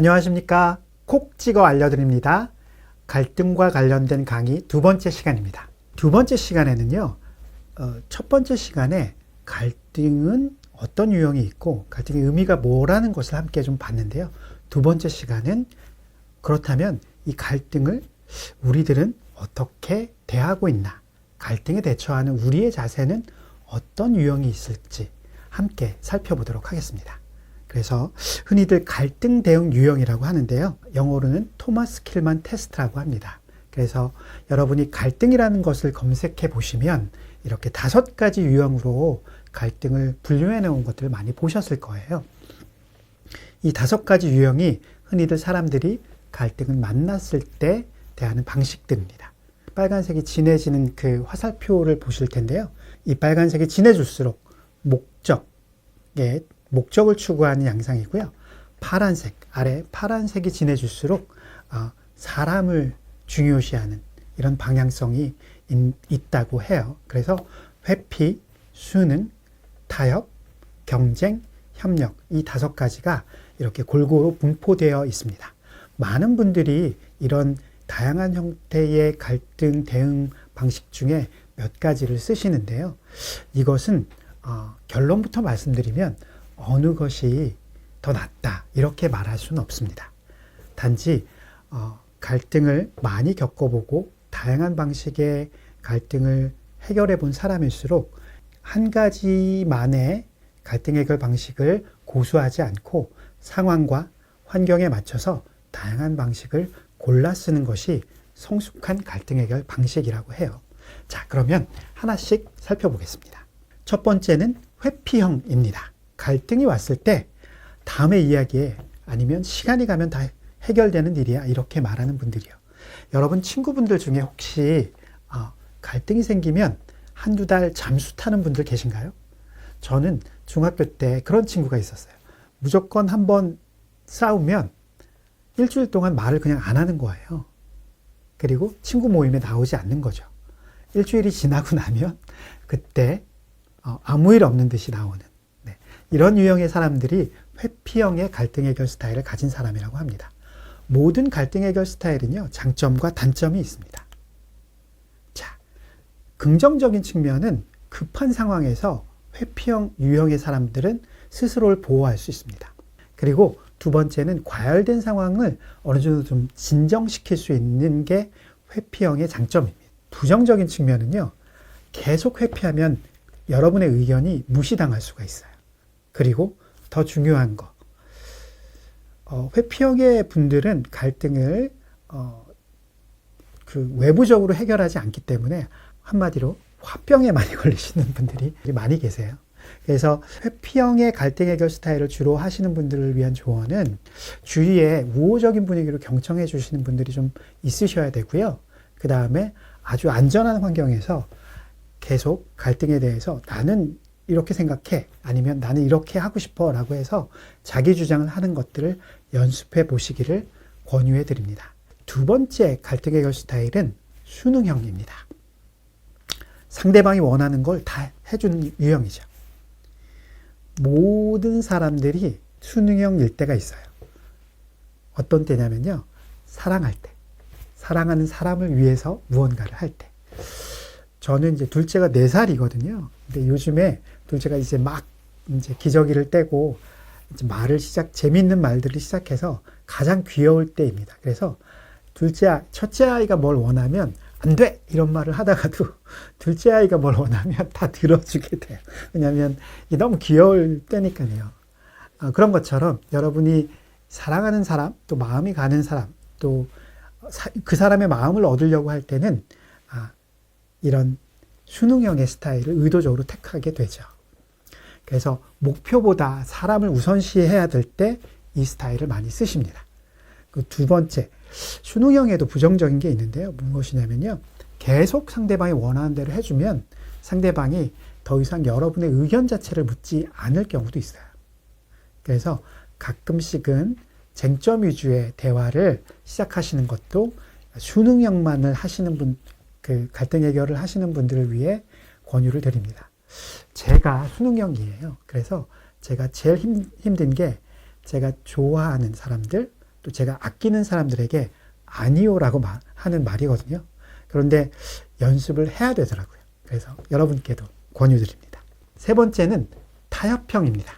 안녕하십니까. 콕 찍어 알려드립니다. 갈등과 관련된 강의 두 번째 시간입니다. 두 번째 시간에는요, 첫 번째 시간에 갈등은 어떤 유형이 있고 갈등의 의미가 뭐라는 것을 함께 좀 봤는데요. 두 번째 시간은 그렇다면 이 갈등을 우리들은 어떻게 대하고 있나, 갈등에 대처하는 우리의 자세는 어떤 유형이 있을지 함께 살펴보도록 하겠습니다. 그래서 흔히들 갈등 대응 유형이라고 하는데요. 영어로는 토마스 킬만 테스트라고 합니다. 그래서 여러분이 갈등이라는 것을 검색해 보시면 이렇게 5가지 유형으로 갈등을 분류해 놓은 것들을 많이 보셨을 거예요. 이 5가지 유형이 흔히들 사람들이 갈등을 만났을 때 대하는 방식들입니다. 빨간색이 진해지는 그 화살표를 보실 텐데요. 이 빨간색이 진해질수록 목적을 추구하는 양상이고요. 파란색, 아래 파란색이 진해질수록 사람을 중요시하는 이런 방향성이 있다고 해요. 그래서 회피, 수능, 타협, 경쟁, 협력, 이 5가지가 이렇게 골고루 분포되어 있습니다. 많은 분들이 이런 다양한 형태의 갈등 대응 방식 중에 몇 가지를 쓰시는데요. 이것은 결론부터 말씀드리면 어느 것이 더 낫다 이렇게 말할 수는 없습니다. 단지 갈등을 많이 겪어보고 다양한 방식의 갈등을 해결해 본 사람일수록 한 가지만의 갈등 해결 방식을 고수하지 않고 상황과 환경에 맞춰서 다양한 방식을 골라 쓰는 것이 성숙한 갈등 해결 방식이라고 해요. 자, 그러면 하나씩 살펴보겠습니다. 첫 번째는 회피형입니다. 갈등이 왔을 때 다음의 이야기에 아니면 시간이 가면 다 해결되는 일이야 이렇게 말하는 분들이요. 여러분 친구분들 중에 혹시 갈등이 생기면 한두 달 잠수 타는 분들 계신가요? 저는 중학교 때 그런 친구가 있었어요. 무조건 한번 싸우면 일주일 동안 말을 그냥 안 하는 거예요. 그리고 친구 모임에 나오지 않는 거죠. 일주일이 지나고 나면 그때 아무 일 없는 듯이 나오는 이런 유형의 사람들이 회피형의 갈등 해결 스타일을 가진 사람이라고 합니다. 모든 갈등 해결 스타일은요, 장점과 단점이 있습니다. 자, 긍정적인 측면은 급한 상황에서 회피형 유형의 사람들은 스스로를 보호할 수 있습니다. 그리고 두 번째는 과열된 상황을 어느 정도 좀 진정시킬 수 있는 게 회피형의 장점입니다. 부정적인 측면은요, 계속 회피하면 여러분의 의견이 무시당할 수가 있어요. 그리고 더 중요한 거, 회피형의 분들은 갈등을 외부적으로 해결하지 않기 때문에 한마디로 화병에 많이 걸리시는 분들이 많이 계세요. 그래서 회피형의 갈등 해결 스타일을 주로 하시는 분들을 위한 조언은 주위에 우호적인 분위기로 경청해 주시는 분들이 좀 있으셔야 되고요. 그 다음에 아주 안전한 환경에서 계속 갈등에 대해서 나는 이렇게 생각해, 아니면 나는 이렇게 하고 싶어 라고 해서 자기 주장을 하는 것들을 연습해 보시기를 권유해 드립니다. 두 번째 갈등 해결 스타일은 수능형입니다. 상대방이 원하는 걸 다 해주는 유형이죠. 모든 사람들이 수능형일 때가 있어요. 어떤 때냐면요, 사랑할 때, 사랑하는 사람을 위해서 무언가를 할 때. 저는 이제 둘째가 4살이거든요. 근데 요즘에 둘째가 이제 기저귀를 떼고 이제 재미있는 말들을 시작해서 가장 귀여울 때입니다. 그래서 첫째 아이가 뭘 원하면 안 돼! 이런 말을 하다가도 둘째 아이가 뭘 원하면 다 들어주게 돼요. 왜냐하면 이게 너무 귀여울 때니까요. 그런 것처럼 여러분이 사랑하는 사람, 또 마음이 가는 사람, 또 그 사람의 마음을 얻으려고 할 때는 이런 수능형의 스타일을 의도적으로 택하게 되죠. 그래서 목표보다 사람을 우선시해야 될 때 이 스타일을 많이 쓰십니다. 그 두 번째, 수능형에도 부정적인 게 있는데요. 무엇이냐면요, 계속 상대방이 원하는 대로 해주면 상대방이 더 이상 여러분의 의견 자체를 묻지 않을 경우도 있어요. 그래서 가끔씩은 쟁점 위주의 대화를 시작하시는 것도 수능형만을 하시는 분, 갈등 해결을 하시는 분들을 위해 권유를 드립니다. 제가 수능형이에요. 그래서 제가 제일 힘든 게 제가 좋아하는 사람들, 또 제가 아끼는 사람들에게 아니요라고 하는 말이거든요. 그런데 연습을 해야 되더라고요. 그래서 여러분께도 권유드립니다. 세 번째는 타협형입니다.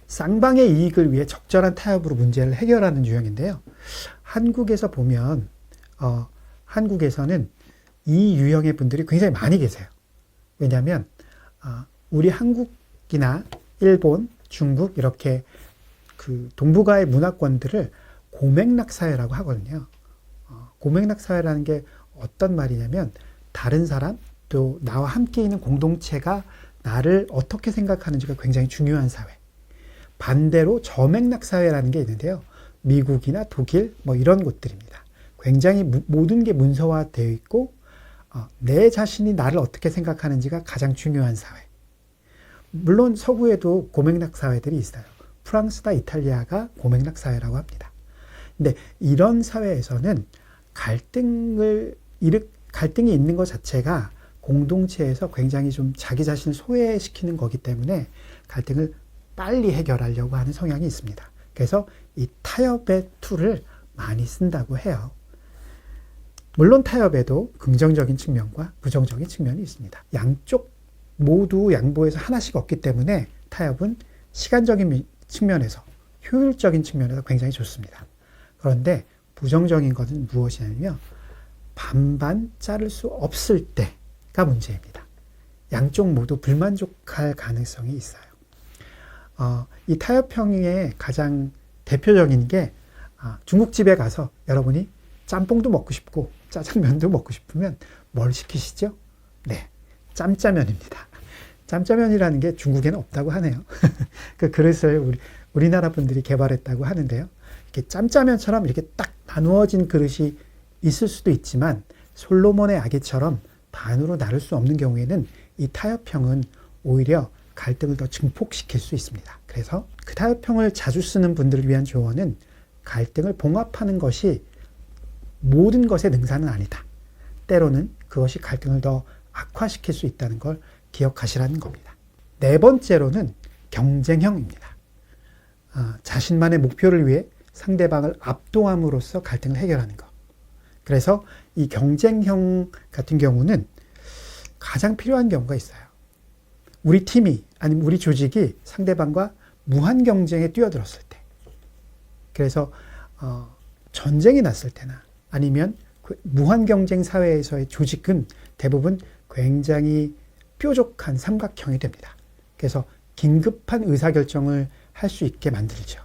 쌍방의 이익을 위해 적절한 타협으로 문제를 해결하는 유형인데요. 한국에서 보면 한국에서는 이 유형의 분들이 굉장히 많이 계세요. 왜냐하면 우리 한국이나 일본, 중국 이렇게 그 동북아의 문화권들을 고맥락 사회라고 하거든요. 고맥락 사회라는 게 어떤 말이냐면 다른 사람 또 나와 함께 있는 공동체가 나를 어떻게 생각하는지가 굉장히 중요한 사회. 반대로 저맥락 사회라는 게 있는데요. 미국이나 독일 뭐 이런 곳들입니다. 굉장히 모든 게 문서화되어 있고 내 자신이 나를 어떻게 생각하는지가 가장 중요한 사회. 물론 서구에도 고맥락 사회들이 있어요. 프랑스나 이탈리아가 고맥락 사회라고 합니다. 근데 이런 사회에서는 갈등이 있는 것 자체가 공동체에서 굉장히 좀 자기 자신을 소외시키는 거기 때문에 갈등을 빨리 해결하려고 하는 성향이 있습니다. 그래서 이 타협의 툴을 많이 쓴다고 해요. 물론 타협에도 긍정적인 측면과 부정적인 측면이 있습니다. 양쪽 모두 양보해서 하나씩 얻기 때문에 타협은 시간적인 측면에서 효율적인 측면에서 굉장히 좋습니다. 그런데 부정적인 것은 무엇이냐면 반반 자를 수 없을 때가 문제입니다. 양쪽 모두 불만족할 가능성이 있어요. 이 타협형의 가장 대표적인 게 중국집에 가서 여러분이 짬뽕도 먹고 싶고 짜장면도 먹고 싶으면 뭘 시키시죠? 네, 짬짜면입니다. 짬짜면이라는 게 중국에는 없다고 하네요. 그 그릇을 우리나라 분들이 개발했다고 하는데요. 이렇게 짬짜면처럼 이렇게 딱 나누어진 그릇이 있을 수도 있지만 솔로몬의 아기처럼 반으로 나눌 수 없는 경우에는 이 타협형은 오히려 갈등을 더 증폭시킬 수 있습니다. 그래서 그 타협형을 자주 쓰는 분들을 위한 조언은 갈등을 봉합하는 것이 모든 것의 능사는 아니다. 때로는 그것이 갈등을 더 악화시킬 수 있다는 걸 기억하시라는 겁니다. 네 번째로는 경쟁형입니다. 자신만의 목표를 위해 상대방을 압도함으로써 갈등을 해결하는 것. 그래서 이 경쟁형 같은 경우는 가장 필요한 경우가 있어요. 우리 팀이 아니면 우리 조직이 상대방과 무한 경쟁에 뛰어들었을 때, 그래서 전쟁이 났을 때나 아니면 무한 경쟁 사회에서의 조직은 대부분 굉장히 뾰족한 삼각형이 됩니다. 그래서 긴급한 의사결정을 할 수 있게 만들죠.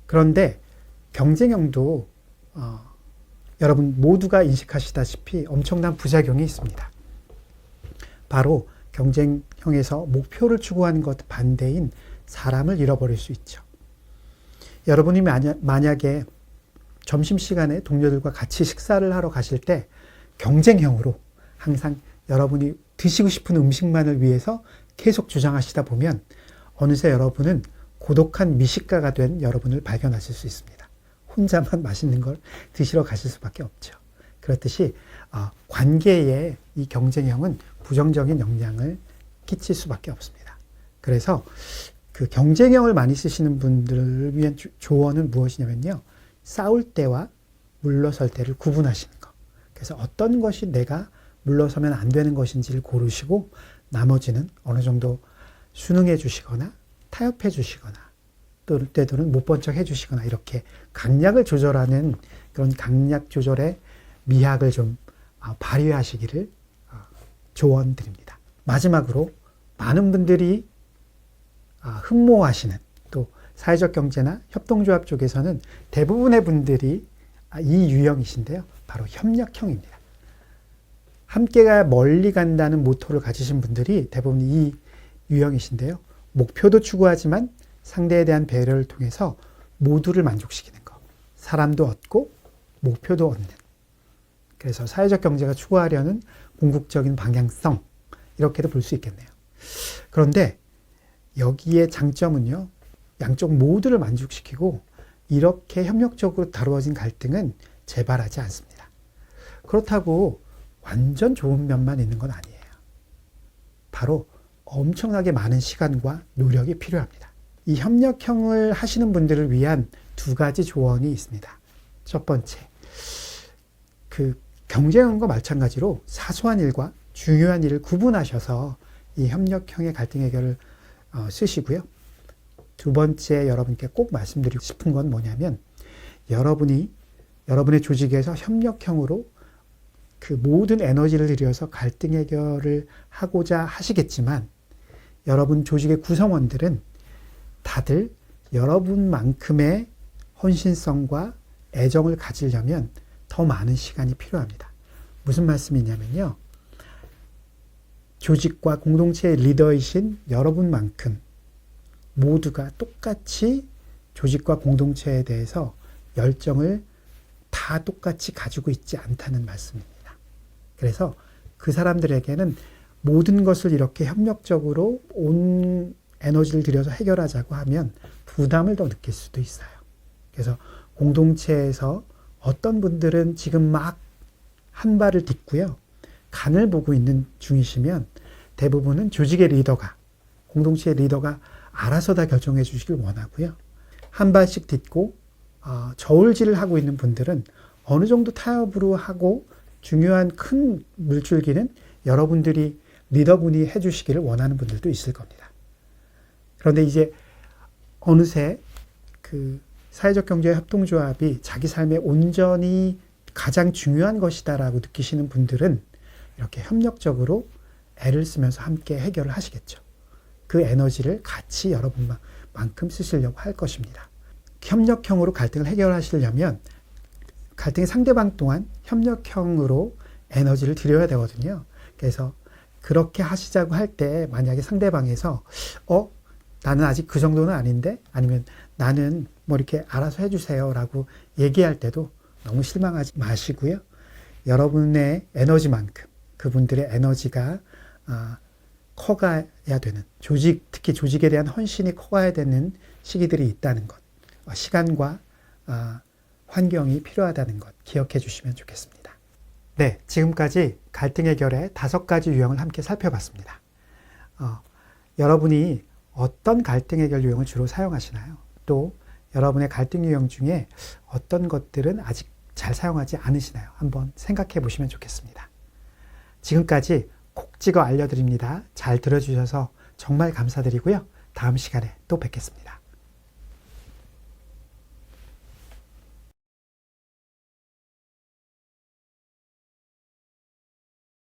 그런데 경쟁형도 여러분 모두가 인식하시다시피 엄청난 부작용이 있습니다. 바로 경쟁형에서 목표를 추구하는 것 반대인 사람을 잃어버릴 수 있죠. 여러분이 만약에 점심시간에 동료들과 같이 식사를 하러 가실 때 경쟁형으로 항상 여러분이 드시고 싶은 음식만을 위해서 계속 주장하시다 보면 어느새 여러분은 고독한 미식가가 된 여러분을 발견하실 수 있습니다. 혼자만 맛있는 걸 드시러 가실 수밖에 없죠. 그렇듯이 관계에 이 경쟁형은 부정적인 영향을 끼칠 수밖에 없습니다. 그래서 그 경쟁형을 많이 쓰시는 분들을 위한 조언은 무엇이냐면요. 싸울 때와 물러설 때를 구분하시는 것. 그래서 어떤 것이 내가 물러서면 안 되는 것인지를 고르시고 나머지는 어느 정도 순응해 주시거나 타협해 주시거나 때로는 못 본 척 해 주시거나 이렇게 강약을 조절하는 그런 강약 조절의 미학을 좀 발휘하시기를 조언드립니다. 마지막으로 많은 분들이 흠모하시는 또 사회적 경제나 협동조합 쪽에서는 대부분의 분들이 이 유형이신데요. 바로 협력형입니다. 함께가 멀리 간다는 모토를 가지신 분들이 대부분 이 유형이신데요. 목표도 추구하지만 상대에 대한 배려를 통해서 모두를 만족시키는 것. 사람도 얻고 목표도 얻는. 그래서 사회적 경제가 추구하려는 궁극적인 방향성 이렇게도 볼 수 있겠네요. 그런데 여기에 장점은요. 양쪽 모두를 만족시키고 이렇게 협력적으로 다루어진 갈등은 재발하지 않습니다. 그렇다고 완전 좋은 면만 있는 건 아니에요. 바로 엄청나게 많은 시간과 노력이 필요합니다. 이 협력형을 하시는 분들을 위한 두 가지 조언이 있습니다. 첫 번째, 그 경쟁과 마찬가지로 사소한 일과 중요한 일을 구분하셔서 이 협력형의 갈등 해결을 쓰시고요. 두 번째 여러분께 꼭 말씀드리고 싶은 건 뭐냐면 여러분의 조직에서 협력형으로 그 모든 에너지를 들여서 갈등 해결을 하고자 하시겠지만 여러분 조직의 구성원들은 다들 여러분만큼의 헌신성과 애정을 가지려면 더 많은 시간이 필요합니다. 무슨 말씀이냐면요. 조직과 공동체의 리더이신 여러분만큼 모두가 똑같이 조직과 공동체에 대해서 열정을 다 똑같이 가지고 있지 않다는 말씀입니다. 그래서 그 사람들에게는 모든 것을 이렇게 협력적으로 온 에너지를 들여서 해결하자고 하면 부담을 더 느낄 수도 있어요. 그래서 공동체에서 어떤 분들은 지금 막 한 발을 딛고요. 간을 보고 있는 중이시면 대부분은 조직의 리더가, 공동체의 리더가 알아서 다 결정해 주시길 원하고요. 한 발씩 딛고 저울질을 하고 있는 분들은 어느 정도 타협으로 하고 중요한 큰 물줄기는 여러분들이 리더분이 해주시기를 원하는 분들도 있을 겁니다. 그런데 이제 어느새 그 사회적 경제 협동조합이 자기 삶의 온전히 가장 중요한 것이다라고 느끼시는 분들은 이렇게 협력적으로 애를 쓰면서 함께 해결을 하시겠죠. 그 에너지를 같이 여러분만큼 쓰시려고 할 것입니다. 협력형으로 갈등을 해결하시려면 갈등의 상대방 또한 협력형으로 에너지를 들여야 되거든요. 그래서 그렇게 하시자고 할 때 만약에 상대방에서 나는 아직 그 정도는 아닌데 아니면 나는 뭐 이렇게 알아서 해주세요 라고 얘기할 때도 너무 실망하지 마시고요. 여러분의 에너지만큼 그분들의 에너지가 커가야 되는 특히 조직에 대한 헌신이 커가야 되는 시기들이 있다는 것, 시간과 환경이 필요하다는 것 기억해 주시면 좋겠습니다. 네, 지금까지 갈등 해결의 5가지 유형을 함께 살펴봤습니다. 여러분이 어떤 갈등 해결 유형을 주로 사용하시나요? 또 여러분의 갈등 유형 중에 어떤 것들은 아직 잘 사용하지 않으시나요? 한번 생각해 보시면 좋겠습니다. 지금까지 콕 찍어 알려드립니다. 잘 들어주셔서 정말 감사드리고요. 다음 시간에 또 뵙겠습니다.